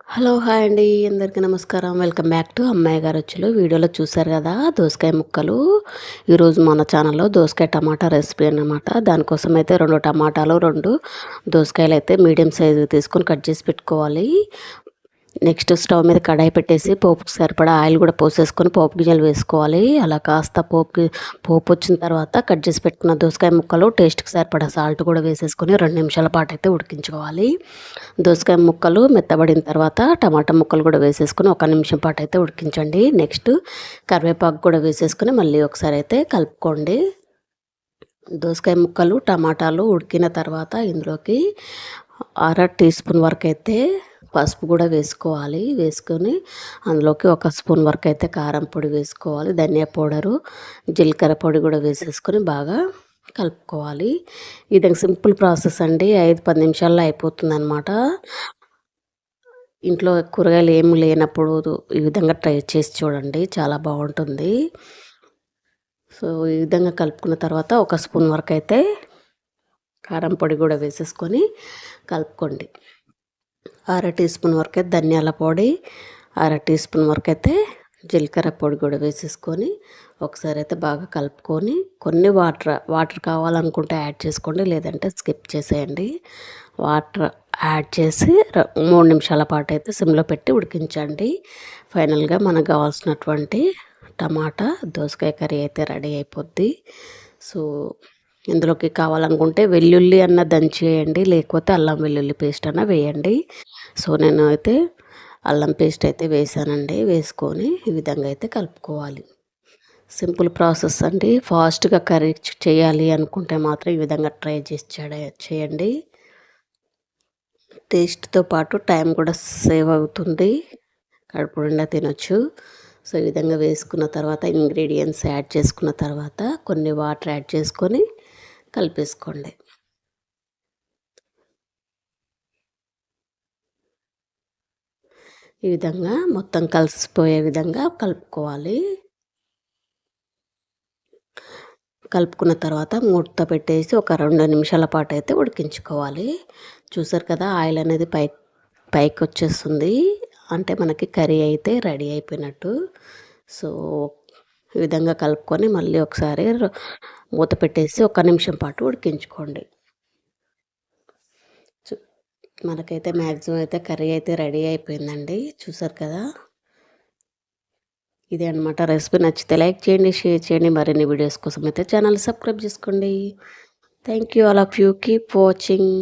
Hello! Hi అండి. అందరికీ నమస్కారం. వెల్కమ్ బ్యాక్ టు అమ్మాయి గారి రుచులు. వీడియోలో చూసారు కదా! దోసకాయ ముక్కలు. ఈరోజు మన ఛానల్‌లో దోసకాయ టమాటా రెసిపీ అన్నమాట. దానికోసం అయితే 2 టమాటాలు, 2 దోసకాయలైతే మీడియం సైజువి తీసుకొని కట్ చేసి పెట్టుకోవాలి. నెక్స్ట్ స్టవ్ మీద కడాయి పెట్టేసి పోపుకి సరిపడా ఆయిల్ కూడా పోసేసుకొని పోపు గింజలు వేసుకోవాలి. అలా కాస్త పోపు వచ్చిన తర్వాత కట్ చేసి పెట్టుకున్న దోసకాయ ముక్కలు, టేస్ట్‌కి సరిపడా సాల్ట్ కూడా వేసేసుకొని 2 నిమిషాల పాటు అయితే ఉడికించుకోవాలి. దోసకాయ ముక్కలు మెత్తబడిన తర్వాత టమాటా ముక్కలు కూడా వేసేసుకొని 1 నిమిషం పాటు అయితే ఉడికించండి. నెక్స్ట్ కరివేపాకు కూడా వేసేసుకొని మళ్ళీ ఒకసారి అయితే కలుపుకోండి. దోసకాయ ముక్కలు, టమాటాలు ఉడికిన తర్వాత ఇందులోకి టీ స్పూన్ వరకు అయితే పసుపు కూడా వేసుకోవాలి. వేసుకొని అందులోకి 1 స్పూన్ వరకు అయితే కారం పొడి వేసుకోవాలి. ధనియా పౌడరు, జీలకర్ర పొడి కూడా వేసేసుకొని బాగా కలుపుకోవాలి. ఇది సింపుల్ ప్రాసెస్ అండి. 5, 10 నిమిషాల్లో అయిపోతుందనమాట. ఇంట్లో కూరగాయలు ఏమి లేనప్పుడు ఈ విధంగా ట్రై చేసి చూడండి. చాలా బాగుంటుంది. సో, ఈ విధంగా కలుపుకున్న తర్వాత 1 స్పూన్ వరకు అయితే కారం పొడి కూడా వేసేసుకొని కలుపుకోండి. టీ స్పూన్ వరకు అయితే ధనియాల పొడి, టీ స్పూన్ వరకు అయితే జీలకర్ర పొడి కూడా వేసేసుకొని ఒకసారి అయితే బాగా కలుపుకొని కొన్ని వాటర్ కావాలనుకుంటే యాడ్ చేసుకోండి, లేదంటే స్కిప్ చేసేయండి. వాటర్ యాడ్ చేసి 3 నిమిషాల పాటు అయితే సిమ్లో పెట్టి ఉడికించండి. ఫైనల్గా మనకు కావాల్సినటువంటి టమాటా దోసకాయ కర్రీ అయితే రెడీ అయిపోద్ది. సో, ఇందులోకి కావాలనుకుంటే వెల్లుల్లి అన్న దంచేయండి, లేకపోతే అల్లం వెల్లుల్లి పేస్ట్ అన్న వేయండి. సో, నేను అయితే అల్లం పేస్ట్ అయితే వేసానండి. వేసుకొని ఈ విధంగా అయితే కలుపుకోవాలి. సింపుల్ ప్రాసెస్ అండి. ఫాస్ట్గా కర్రీ చేయాలి అనుకుంటే మాత్రం ఈ విధంగా ట్రై చేసి చేయండి. టేస్ట్‌తో పాటు టైం కూడా సేవ్ అవుతుంది. కడుపు నిండా తినొచ్చు. సో, ఈ విధంగా వేసుకున్న తర్వాత ఇంగ్రీడియంట్స్ యాడ్ చేసుకున్న తర్వాత కొన్ని వాటర్ యాడ్ చేసుకొని కలిపేసుకోండి. ఈ విధంగా మొత్తం కలిసిపోయే విధంగా కలుపుకోవాలి. కలుపుకున్న తర్వాత మూత పెట్టేసి ఒక 2 నిమిషాల పాటు అయితే ఉడికించుకోవాలి. చూసారు కదా, ఆయిల్ అనేది పైకొచ్చేస్తుంది. అంటే మనకి కర్రీ అయితే రెడీ అయిపోయినట్టు. సో, ఈ విధంగా కలుపుకొని మళ్ళీ ఒకసారి మూత పెట్టేసి 1 నిమిషం పాటు ఉడికించుకోండి. చు మనకైతే మ్యాక్సిమం అయితే కర్రీ అయితే రెడీ అయిపోయిందండి. చూసారు కదా! ఇదే అనమాట రెసిపీ. నచ్చితే లైక్ చేయండి, షేర్ చేయండి. మరిన్ని వీడియోస్ కోసం అయితే ఛానల్ సబ్స్క్రైబ్ చేసుకోండి. Thank you all of you. Keep watching.